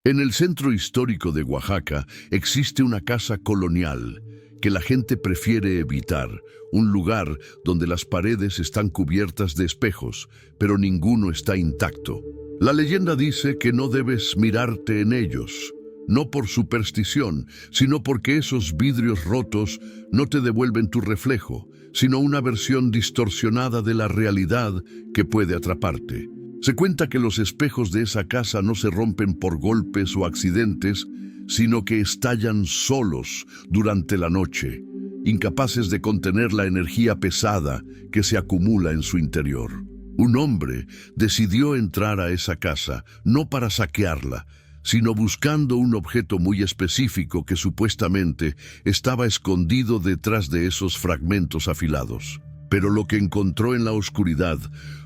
En el centro histórico de Oaxaca existe una casa colonial que la gente prefiere evitar, un lugar donde las paredes están cubiertas de espejos, pero ninguno está intacto. La leyenda dice que no debes mirarte en ellos, no por superstición, sino porque esos vidrios rotos no te devuelven tu reflejo, sino una versión distorsionada de la realidad que puede atraparte. Se cuenta que los espejos de esa casa no se rompen por golpes o accidentes, sino que estallan solos durante la noche, incapaces de contener la energía pesada que se acumula en su interior. Un hombre decidió entrar a esa casa, no para saquearla, sino buscando un objeto muy específico que supuestamente estaba escondido detrás de esos fragmentos afilados. Pero lo que encontró en la oscuridad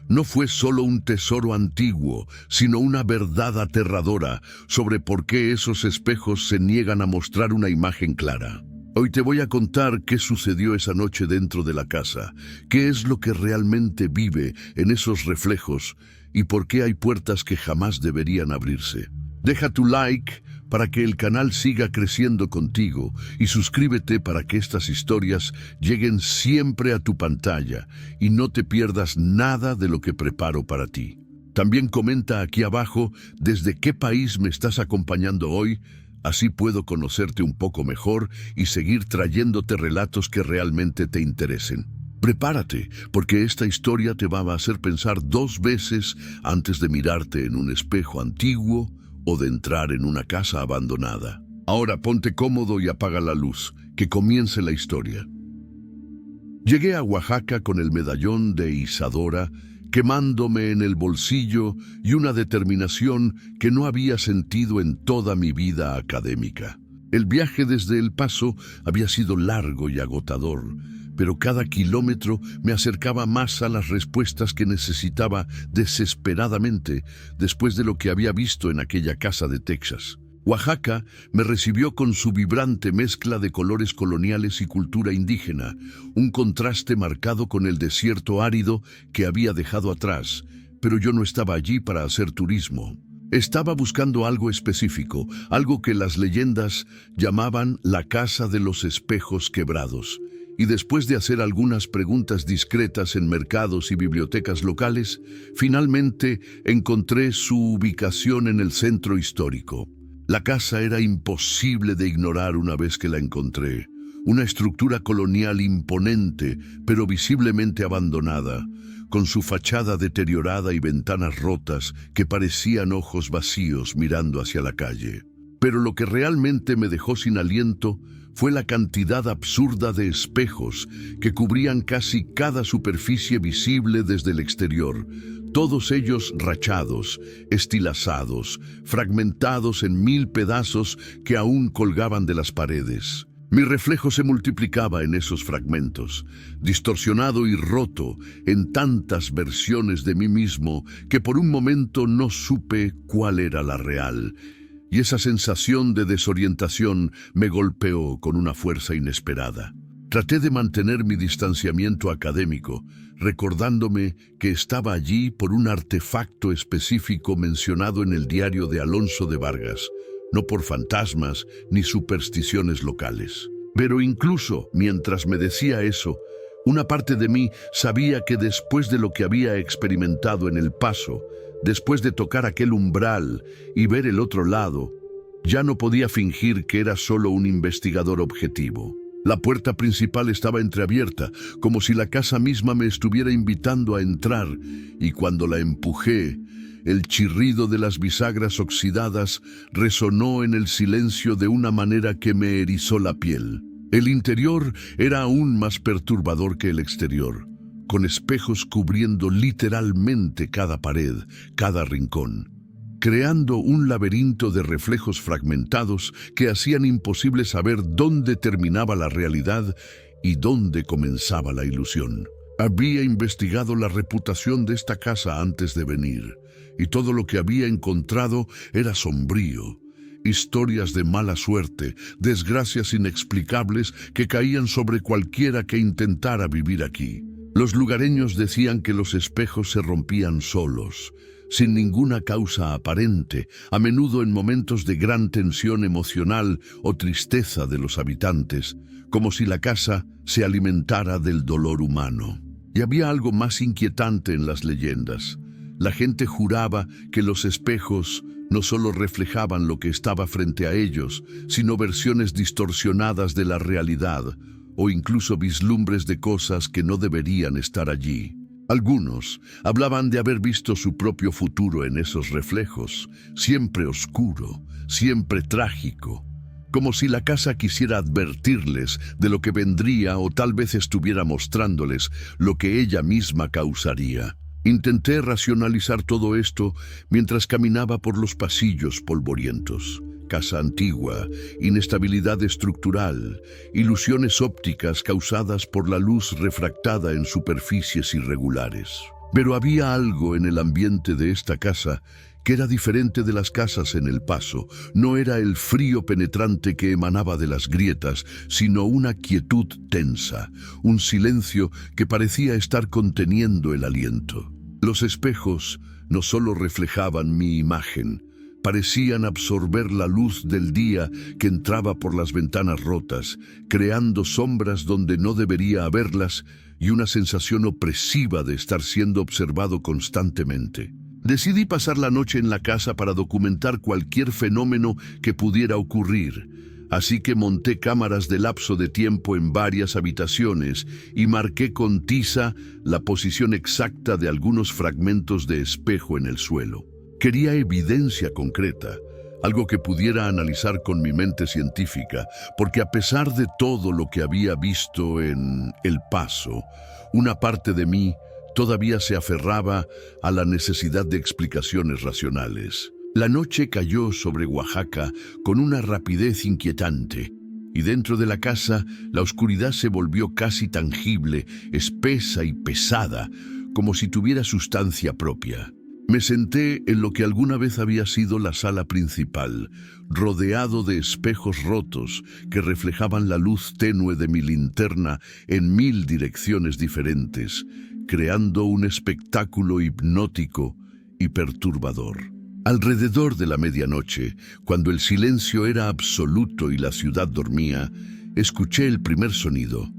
no fue solo un tesoro antiguo, sino una verdad aterradora sobre por qué esos espejos se niegan a mostrar una imagen clara. Hoy te voy a contar qué sucedió esa noche dentro de la casa, qué es lo que realmente vive en esos reflejos y por qué hay puertas que jamás deberían abrirse. Deja tu like para que el canal siga creciendo contigo y suscríbete para que estas historias lleguen siempre a tu pantalla y no te pierdas nada de lo que preparo para ti. También comenta aquí abajo desde qué país me estás acompañando hoy, así puedo conocerte un poco mejor y seguir trayéndote relatos que realmente te interesen. Prepárate, porque esta historia te va a hacer pensar 2 veces antes de mirarte en un espejo antiguo o de entrar en una casa abandonada. Ahora ponte cómodo y apaga la luz, que comience la historia. Llegué a Oaxaca con el medallón de Isadora, quemándome en el bolsillo y una determinación que no había sentido en toda mi vida académica. El viaje desde El Paso había sido largo y agotador, pero cada kilómetro me acercaba más a las respuestas que necesitaba desesperadamente después de lo que había visto en aquella casa de Texas. Oaxaca me recibió con su vibrante mezcla de colores coloniales y cultura indígena, un contraste marcado con el desierto árido que había dejado atrás, pero yo no estaba allí para hacer turismo. Estaba buscando algo específico, algo que las leyendas llamaban la Casa de los Espejos Quebrados. Y después de hacer algunas preguntas discretas en mercados y bibliotecas locales, finalmente encontré su ubicación en el centro histórico. La casa era imposible de ignorar una vez que la encontré. Una estructura colonial imponente, pero visiblemente abandonada, con su fachada deteriorada y ventanas rotas que parecían ojos vacíos mirando hacia la calle. Pero lo que realmente me dejó sin aliento fue la cantidad absurda de espejos que cubrían casi cada superficie visible desde el exterior, todos ellos rachados, estilazados, fragmentados en 1000 pedazos que aún colgaban de las paredes. Mi reflejo se multiplicaba en esos fragmentos, distorsionado y roto en tantas versiones de mí mismo que por un momento no supe cuál era la real. Y esa sensación de desorientación me golpeó con una fuerza inesperada. Traté de mantener mi distanciamiento académico, recordándome que estaba allí por un artefacto específico mencionado en el diario de Alonso de Vargas, no por fantasmas ni supersticiones locales. Pero incluso mientras me decía eso, una parte de mí sabía que después de lo que había experimentado en El Paso, después de tocar aquel umbral y ver el otro lado, ya no podía fingir que era solo un investigador objetivo. La puerta principal estaba entreabierta, como si la casa misma me estuviera invitando a entrar, y cuando la empujé, el chirrido de las bisagras oxidadas resonó en el silencio de una manera que me erizó la piel. El interior era aún más perturbador que el exterior, con espejos cubriendo literalmente cada pared, cada rincón, creando un laberinto de reflejos fragmentados que hacían imposible saber dónde terminaba la realidad y dónde comenzaba la ilusión. Había investigado la reputación de esta casa antes de venir, y todo lo que había encontrado era sombrío. Historias de mala suerte, desgracias inexplicables que caían sobre cualquiera que intentara vivir aquí. Los lugareños decían que los espejos se rompían solos, sin ninguna causa aparente, a menudo en momentos de gran tensión emocional o tristeza de los habitantes, como si la casa se alimentara del dolor humano. Y había algo más inquietante en las leyendas. La gente juraba que los espejos no solo reflejaban lo que estaba frente a ellos, sino versiones distorsionadas de la realidad, o incluso vislumbres de cosas que no deberían estar allí. Algunos hablaban de haber visto su propio futuro en esos reflejos, siempre oscuro, siempre trágico, como si la casa quisiera advertirles de lo que vendría o tal vez estuviera mostrándoles lo que ella misma causaría. Intenté racionalizar todo esto mientras caminaba por los pasillos polvorientos. Casa antigua, inestabilidad estructural, ilusiones ópticas causadas por la luz refractada en superficies irregulares. Pero había algo en el ambiente de esta casa que era diferente de las casas en El Paso. No era el frío penetrante que emanaba de las grietas, sino una quietud tensa, un silencio que parecía estar conteniendo el aliento. Los espejos no solo reflejaban mi imagen, parecían absorber la luz del día que entraba por las ventanas rotas, creando sombras donde no debería haberlas y una sensación opresiva de estar siendo observado constantemente. Decidí pasar la noche en la casa para documentar cualquier fenómeno que pudiera ocurrir, así que monté cámaras de lapso de tiempo en varias habitaciones y marqué con tiza la posición exacta de algunos fragmentos de espejo en el suelo. Quería evidencia concreta, algo que pudiera analizar con mi mente científica, porque a pesar de todo lo que había visto en El Paso, una parte de mí todavía se aferraba a la necesidad de explicaciones racionales. La noche cayó sobre Oaxaca con una rapidez inquietante, y dentro de la casa la oscuridad se volvió casi tangible, espesa y pesada, como si tuviera sustancia propia. Me senté en lo que alguna vez había sido la sala principal, rodeado de espejos rotos que reflejaban la luz tenue de mi linterna en 1000 direcciones diferentes, creando un espectáculo hipnótico y perturbador. Alrededor de la medianoche, cuando el silencio era absoluto y la ciudad dormía, escuché el primer sonido,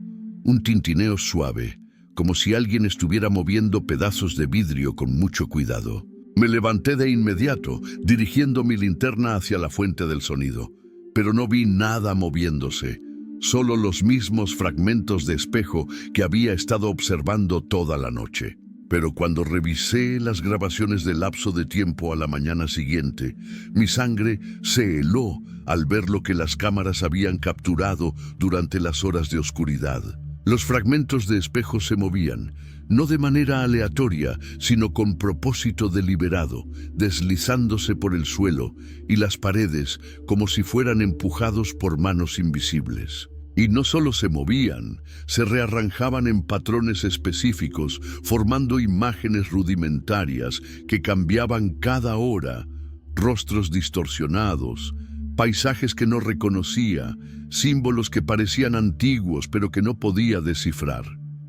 un tintineo suave, como si alguien estuviera moviendo pedazos de vidrio con mucho cuidado. Me levanté de inmediato, dirigiendo mi linterna hacia la fuente del sonido, pero no vi nada moviéndose, solo los mismos fragmentos de espejo que había estado observando toda la noche. Pero cuando revisé las grabaciones del lapso de tiempo a la mañana siguiente, mi sangre se heló al ver lo que las cámaras habían capturado durante las horas de oscuridad. Los fragmentos de espejo se movían, no de manera aleatoria, sino con propósito deliberado, deslizándose por el suelo y las paredes como si fueran empujados por manos invisibles. Y no solo se movían, se rearranjaban en patrones específicos, formando imágenes rudimentarias que cambiaban cada hora, rostros distorsionados, paisajes que no reconocía, símbolos que parecían antiguos pero que no podía descifrar.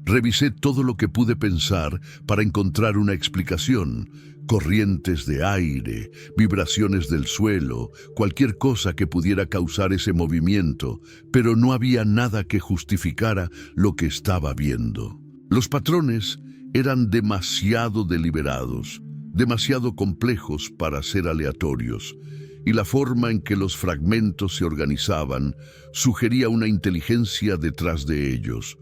Revisé todo lo que pude pensar para encontrar una explicación: corrientes de aire, vibraciones del suelo, cualquier cosa que pudiera causar ese movimiento, pero no había nada que justificara lo que estaba viendo. Los patrones eran demasiado deliberados, demasiado complejos para ser aleatorios, y la forma en que los fragmentos se organizaban sugería una inteligencia detrás de ellos,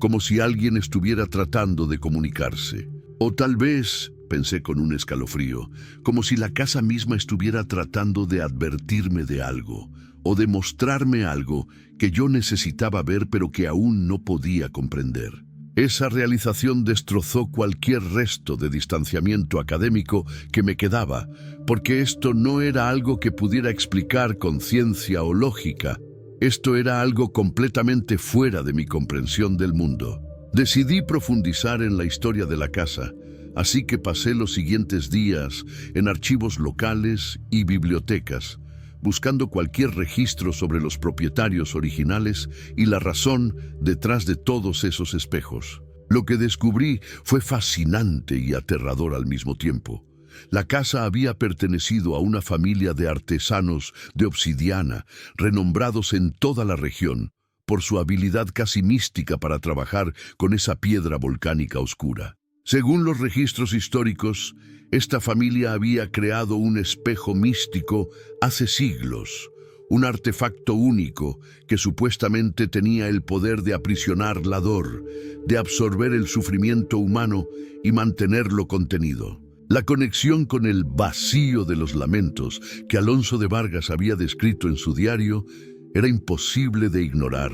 como si alguien estuviera tratando de comunicarse. O tal vez, pensé con un escalofrío, como si la casa misma estuviera tratando de advertirme de algo, o de mostrarme algo que yo necesitaba ver pero que aún no podía comprender. Esa realización destrozó cualquier resto de distanciamiento académico que me quedaba, porque esto no era algo que pudiera explicar con ciencia o lógica. Esto era algo completamente fuera de mi comprensión del mundo. Decidí profundizar en la historia de la casa, así que pasé los siguientes días en archivos locales y bibliotecas, buscando cualquier registro sobre los propietarios originales y la razón detrás de todos esos espejos. Lo que descubrí fue fascinante y aterrador al mismo tiempo. la casa había pertenecido a una familia de artesanos de obsidiana, renombrados en toda la región por su habilidad casi mística para trabajar con esa piedra volcánica oscura. Según los registros históricos, esta familia había creado un espejo místico hace siglos, un artefacto único que supuestamente tenía el poder de aprisionar la dor, de absorber el sufrimiento humano y mantenerlo contenido. La conexión con el vacío de los lamentos que Alonso de Vargas había descrito en su diario era imposible de ignorar,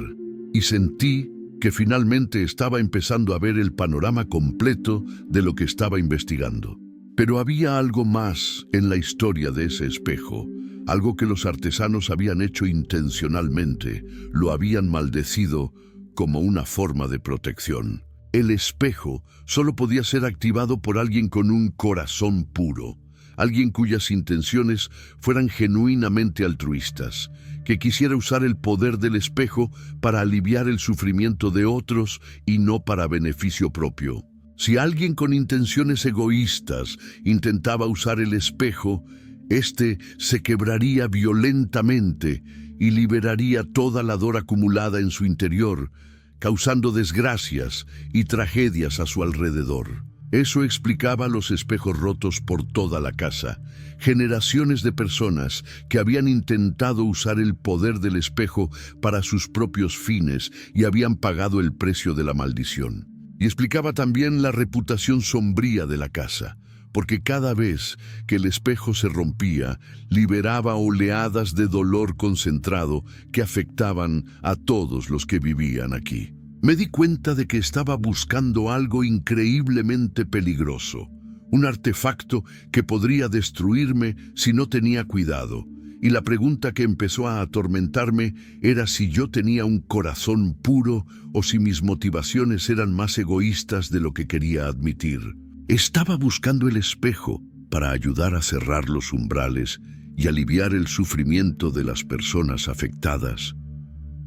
y sentí que finalmente estaba empezando a ver el panorama completo de lo que estaba investigando. Pero había algo más en la historia de ese espejo, algo que los artesanos habían hecho intencionalmente, lo habían maldecido como una forma de protección. El espejo solo podía ser activado por alguien con un corazón puro, alguien cuyas intenciones fueran genuinamente altruistas, que quisiera usar el poder del espejo para aliviar el sufrimiento de otros y no para beneficio propio. Si alguien con intenciones egoístas intentaba usar el espejo, éste se quebraría violentamente y liberaría toda la dor acumulada en su interior, causando desgracias y tragedias a su alrededor. Eso explicaba los espejos rotos por toda la casa. Generaciones de personas que habían intentado usar el poder del espejo para sus propios fines y habían pagado el precio de la maldición. Y explicaba también la reputación sombría de la casa, porque cada vez que el espejo se rompía, liberaba oleadas de dolor concentrado que afectaban a todos los que vivían aquí. Me di cuenta de que estaba buscando algo increíblemente peligroso, un artefacto que podría destruirme si no tenía cuidado, y la pregunta que empezó a atormentarme era si yo tenía un corazón puro o si mis motivaciones eran más egoístas de lo que quería admitir. Estaba buscando el espejo para ayudar a cerrar los umbrales y aliviar el sufrimiento de las personas afectadas,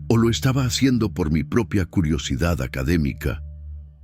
¿o lo estaba haciendo por mi propia curiosidad académica,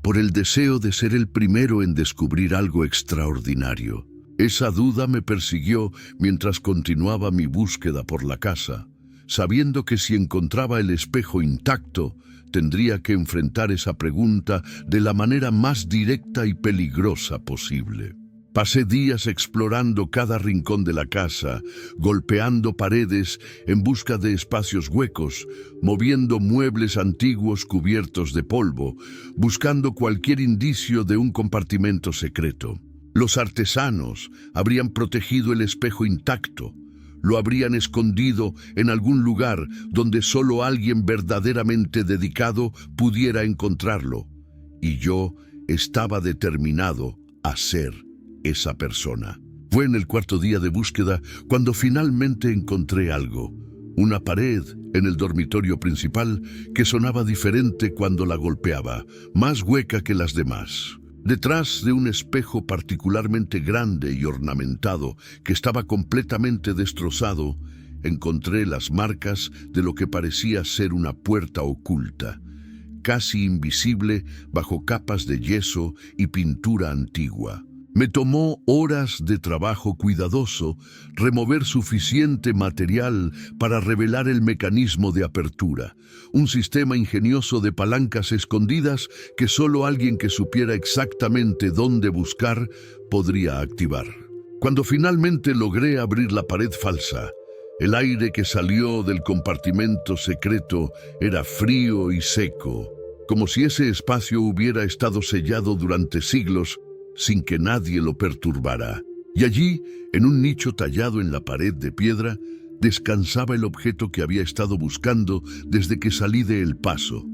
por el deseo de ser el primero en descubrir algo extraordinario? Esa duda me persiguió mientras continuaba mi búsqueda por la casa, sabiendo que si encontraba el espejo intacto, tendría que enfrentar esa pregunta de la manera más directa y peligrosa posible. Pasé días explorando cada rincón de la casa, golpeando paredes en busca de espacios huecos, moviendo muebles antiguos cubiertos de polvo, buscando cualquier indicio de un compartimento secreto. Los artesanos habrían protegido el espejo intacto, lo habrían escondido en algún lugar donde solo alguien verdaderamente dedicado pudiera encontrarlo, y yo estaba determinado a ser esa persona. Fue en el cuarto día de búsqueda cuando finalmente encontré algo, una pared en el dormitorio principal que sonaba diferente cuando la golpeaba, más hueca que las demás. Detrás de un espejo particularmente grande y ornamentado que estaba completamente destrozado, encontré las marcas de lo que parecía ser una puerta oculta, casi invisible bajo capas de yeso y pintura antigua. Me tomó horas de trabajo cuidadoso remover suficiente material para revelar el mecanismo de apertura, un sistema ingenioso de palancas escondidas que solo alguien que supiera exactamente dónde buscar podría activar. Cuando finalmente logré abrir la pared falsa, el aire que salió del compartimento secreto era frío y seco, como si ese espacio hubiera estado sellado durante siglos sin que nadie lo perturbara. Y allí, en un nicho tallado en la pared de piedra, descansaba el objeto que había estado buscando desde que salí de El Paso,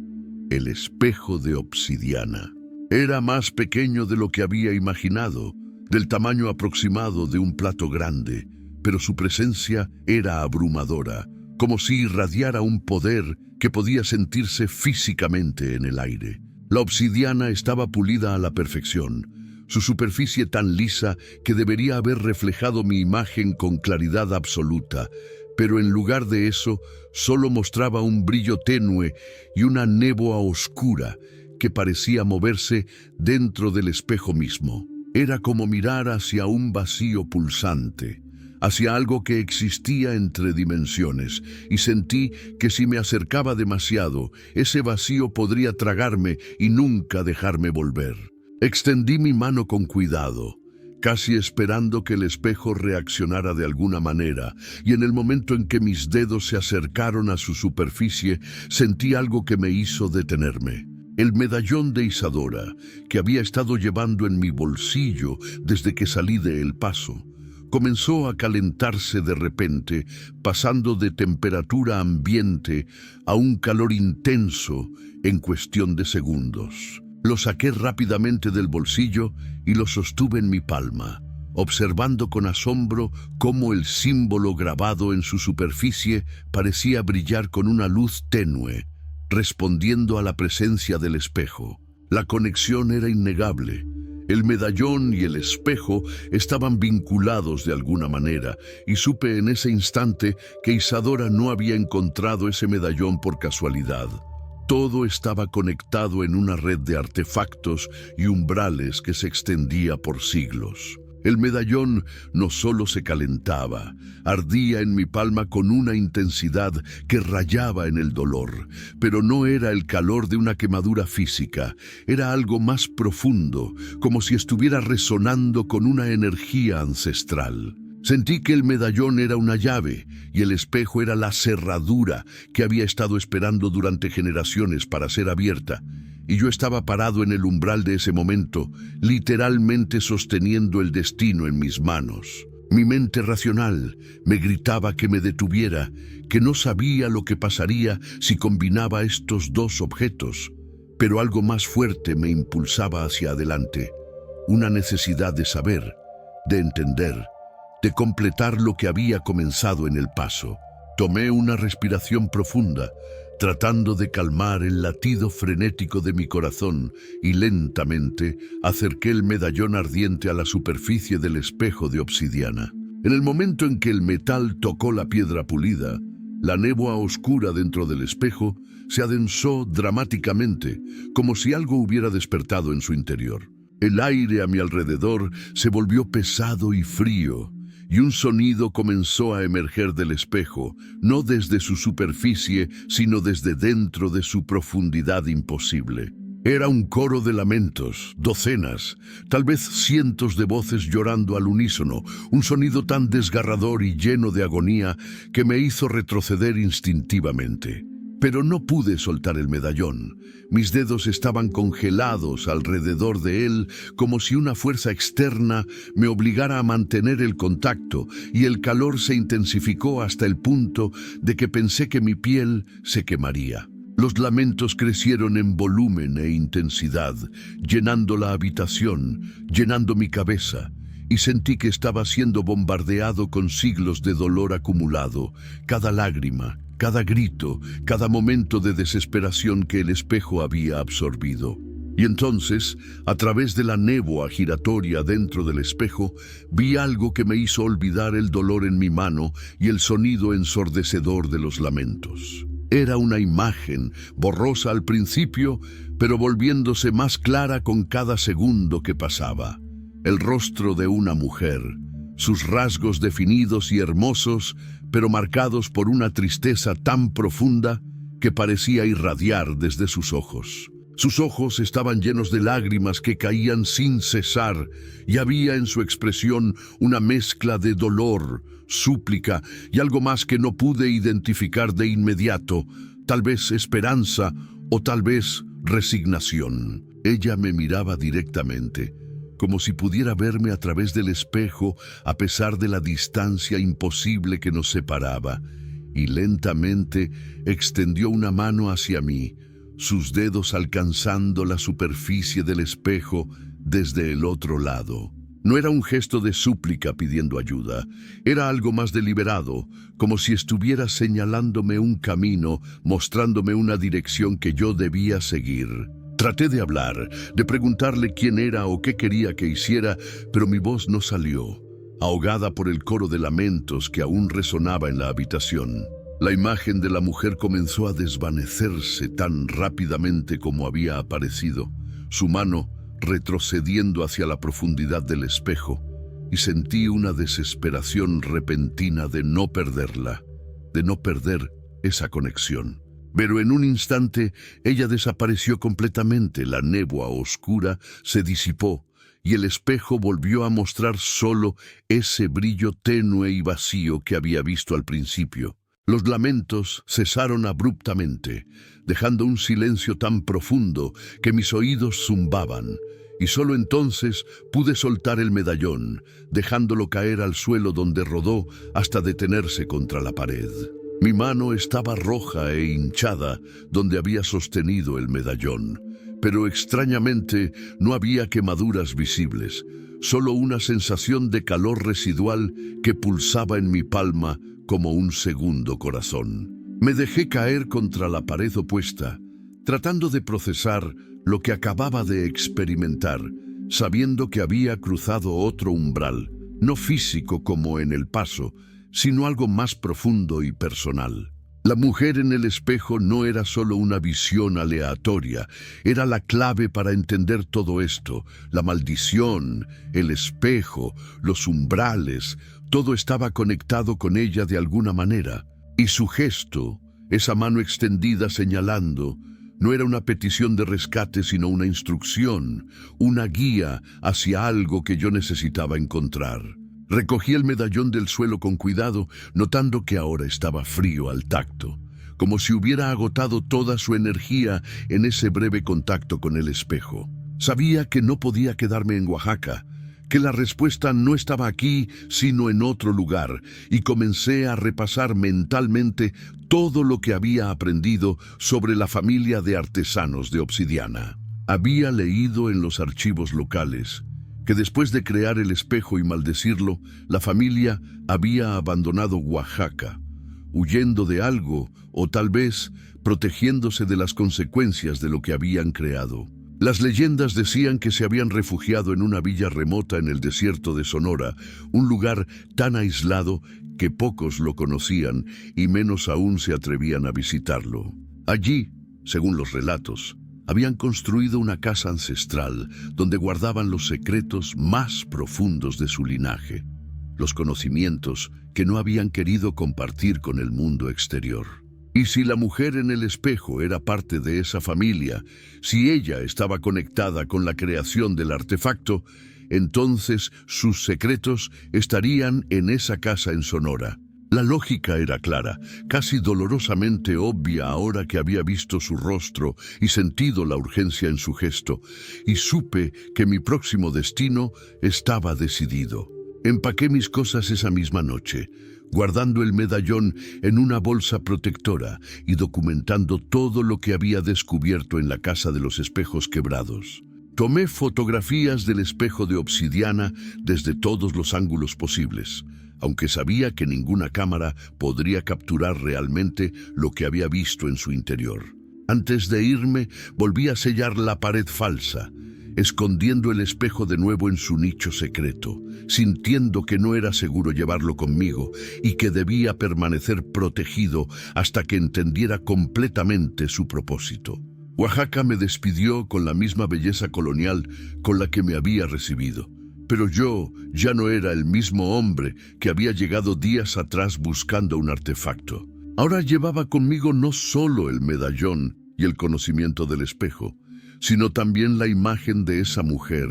el espejo de obsidiana. Era más pequeño de lo que había imaginado, del tamaño aproximado de un plato grande, pero su presencia era abrumadora, como si irradiara un poder que podía sentirse físicamente en el aire. La obsidiana estaba pulida a la perfección, su superficie tan lisa que debería haber reflejado mi imagen con claridad absoluta, pero en lugar de eso solo mostraba un brillo tenue y una néboa oscura que parecía moverse dentro del espejo mismo. Era como mirar hacia un vacío pulsante, hacia algo que existía entre dimensiones, y sentí que si me acercaba demasiado, ese vacío podría tragarme y nunca dejarme volver. Extendí mi mano con cuidado, casi esperando que el espejo reaccionara de alguna manera, y en el momento en que mis dedos se acercaron a su superficie, sentí algo que me hizo detenerme. El medallón de Isadora, que había estado llevando en mi bolsillo desde que salí de El Paso, comenzó a calentarse de repente, pasando de temperatura ambiente a un calor intenso en cuestión de segundos. Lo saqué rápidamente del bolsillo y lo sostuve en mi palma, observando con asombro cómo el símbolo grabado en su superficie parecía brillar con una luz tenue, respondiendo a la presencia del espejo. La conexión era innegable. El medallón y el espejo estaban vinculados de alguna manera, y supe en ese instante que Isadora no había encontrado ese medallón por casualidad. Todo estaba conectado en una red de artefactos y umbrales que se extendía por siglos. El medallón no solo se calentaba, ardía en mi palma con una intensidad que rayaba en el dolor, pero no era el calor de una quemadura física, era algo más profundo, como si estuviera resonando con una energía ancestral. Sentí que el medallón era una llave y el espejo era la cerradura que había estado esperando durante generaciones para ser abierta. Y yo estaba parado en el umbral de ese momento, literalmente sosteniendo el destino en mis manos. Mi mente racional me gritaba que me detuviera, que no sabía lo que pasaría si combinaba estos dos objetos, pero algo más fuerte me impulsaba hacia adelante, una necesidad de saber, de entender, de completar lo que había comenzado en El Paso. Tomé una respiración profunda, tratando de calmar el latido frenético de mi corazón, y lentamente acerqué el medallón ardiente a la superficie del espejo de obsidiana. En el momento en que el metal tocó la piedra pulida, la néboa oscura dentro del espejo se adensó dramáticamente, como si algo hubiera despertado en su interior. El aire a mi alrededor se volvió pesado y frío, y un sonido comenzó a emerger del espejo, no desde su superficie, sino desde dentro de su profundidad imposible. Era un coro de lamentos, docenas, tal vez cientos de voces llorando al unísono, un sonido tan desgarrador y lleno de agonía que me hizo retroceder instintivamente. Pero no pude soltar el medallón. Mis dedos estaban congelados alrededor de él, como si una fuerza externa me obligara a mantener el contacto, y el calor se intensificó hasta el punto de que pensé que mi piel se quemaría. Los lamentos crecieron en volumen e intensidad, llenando la habitación, llenando mi cabeza, y sentí que estaba siendo bombardeado con siglos de dolor acumulado, cada lágrima, cada grito, cada momento de desesperación que el espejo había absorbido. Y entonces, a través de la néboa giratoria dentro del espejo, vi algo que me hizo olvidar el dolor en mi mano y el sonido ensordecedor de los lamentos. Era una imagen, borrosa al principio, pero volviéndose más clara con cada segundo que pasaba. El rostro de una mujer, sus rasgos definidos y hermosos, pero marcados por una tristeza tan profunda que parecía irradiar desde sus ojos. Sus ojos estaban llenos de lágrimas que caían sin cesar, y había en su expresión una mezcla de dolor, súplica y algo más que no pude identificar de inmediato, tal vez esperanza o tal vez resignación. Ella me miraba directamente, como si pudiera verme a través del espejo a pesar de la distancia imposible que nos separaba, y lentamente extendió una mano hacia mí, sus dedos alcanzando la superficie del espejo desde el otro lado. No era un gesto de súplica pidiendo ayuda, era algo más deliberado, como si estuviera señalándome un camino, mostrándome una dirección que yo debía seguir. Traté de hablar, de preguntarle quién era o qué quería que hiciera, pero mi voz no salió, ahogada por el coro de lamentos que aún resonaba en la habitación. La imagen de la mujer comenzó a desvanecerse tan rápidamente como había aparecido. Su mano, retrocediendo hacia la profundidad del espejo, y sentí una desesperación repentina de no perderla, de no perder esa conexión. Pero en un instante ella desapareció completamente, la néboa oscura se disipó y el espejo volvió a mostrar solo ese brillo tenue y vacío que había visto al principio. Los lamentos cesaron abruptamente, dejando un silencio tan profundo que mis oídos zumbaban, y solo entonces pude soltar el medallón, dejándolo caer al suelo donde rodó hasta detenerse contra la pared. Mi mano estaba roja e hinchada donde había sostenido el medallón, pero extrañamente no había quemaduras visibles, solo una sensación de calor residual que pulsaba en mi palma como un segundo corazón. Me dejé caer contra la pared opuesta, tratando de procesar lo que acababa de experimentar, sabiendo que había cruzado otro umbral, no físico como en el paso, sino algo más profundo y personal. La mujer en el espejo no era solo una visión aleatoria, era la clave para entender todo esto. La maldición, el espejo, los umbrales, todo estaba conectado con ella de alguna manera. Y su gesto, esa mano extendida señalando, no era una petición de rescate, sino una instrucción, una guía hacia algo que yo necesitaba encontrar. Recogí el medallón del suelo con cuidado, notando que ahora estaba frío al tacto, como si hubiera agotado toda su energía en ese breve contacto con el espejo. Sabía que no podía quedarme en Oaxaca, que la respuesta no estaba aquí, sino en otro lugar, y comencé a repasar mentalmente todo lo que había aprendido sobre la familia de artesanos de obsidiana. Había leído en los archivos locales que después de crear el espejo y maldecirlo, la familia había abandonado Oaxaca, huyendo de algo o tal vez protegiéndose de las consecuencias de lo que habían creado. Las leyendas decían que se habían refugiado en una villa remota en el desierto de Sonora, un lugar tan aislado que pocos lo conocían y menos aún se atrevían a visitarlo. Allí, según los relatos, habían construido una casa ancestral donde guardaban los secretos más profundos de su linaje, los conocimientos que no habían querido compartir con el mundo exterior. Y si la mujer en el espejo era parte de esa familia, si ella estaba conectada con la creación del artefacto, entonces sus secretos estarían en esa casa en Sonora. La lógica era clara, casi dolorosamente obvia ahora que había visto su rostro y sentido la urgencia en su gesto, y supe que mi próximo destino estaba decidido. Empaqué mis cosas esa misma noche, guardando el medallón en una bolsa protectora y documentando todo lo que había descubierto en la casa de los espejos quebrados. Tomé fotografías del espejo de obsidiana desde todos los ángulos posibles, aunque sabía que ninguna cámara podría capturar realmente lo que había visto en su interior. Antes de irme, volví a sellar la pared falsa, escondiendo el espejo de nuevo en su nicho secreto, sintiendo que no era seguro llevarlo conmigo y que debía permanecer protegido hasta que entendiera completamente su propósito. Oaxaca me despidió con la misma belleza colonial con la que me había recibido. Pero yo ya no era el mismo hombre que había llegado días atrás buscando un artefacto. Ahora llevaba conmigo no solo el medallón y el conocimiento del espejo, sino también la imagen de esa mujer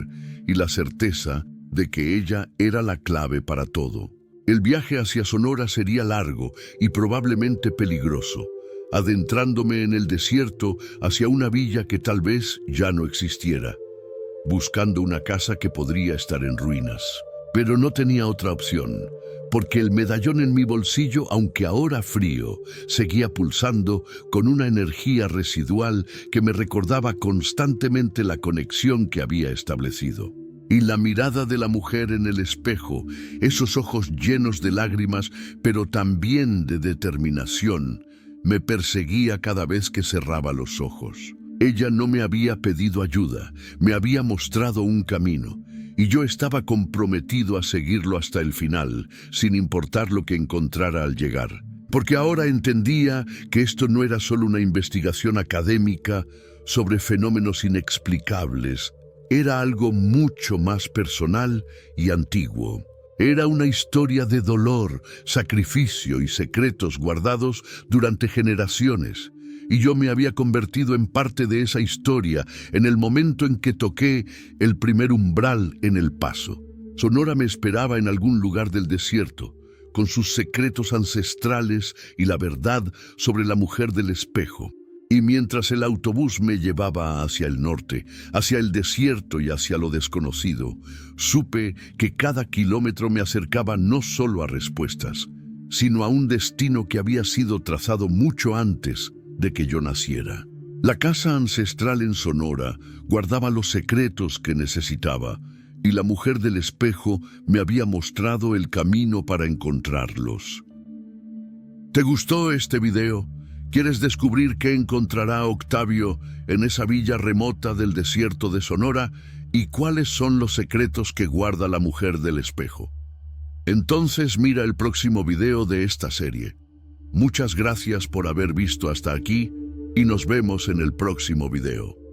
y la certeza de que ella era la clave para todo. El viaje hacia Sonora sería largo y probablemente peligroso, adentrándome en el desierto hacia una villa que tal vez ya no existiera, buscando una casa que podría estar en ruinas. Pero no tenía otra opción, porque el medallón en mi bolsillo, aunque ahora frío, seguía pulsando con una energía residual que me recordaba constantemente la conexión que había establecido. Y la mirada de la mujer en el espejo, esos ojos llenos de lágrimas, pero también de determinación, me perseguía cada vez que cerraba los ojos. Ella no me había pedido ayuda, me había mostrado un camino, y yo estaba comprometido a seguirlo hasta el final, sin importar lo que encontrara al llegar. Porque ahora entendía que esto no era solo una investigación académica sobre fenómenos inexplicables, era algo mucho más personal y antiguo. Era una historia de dolor, sacrificio y secretos guardados durante generaciones. Y yo me había convertido en parte de esa historia en el momento en que toqué el primer umbral en El Paso. Sonora me esperaba en algún lugar del desierto, con sus secretos ancestrales y la verdad sobre la mujer del espejo. Y mientras el autobús me llevaba hacia el norte, hacia el desierto y hacia lo desconocido, supe que cada kilómetro me acercaba no solo a respuestas, sino a un destino que había sido trazado mucho antes de que yo naciera. La casa ancestral en Sonora guardaba los secretos que necesitaba, y la mujer del espejo me había mostrado el camino para encontrarlos. ¿Te gustó este video? ¿Quieres descubrir qué encontrará Octavio en esa villa remota del desierto de Sonora y cuáles son los secretos que guarda la mujer del espejo? Entonces mira el próximo video de esta serie. Muchas gracias por haber visto hasta aquí y nos vemos en el próximo video.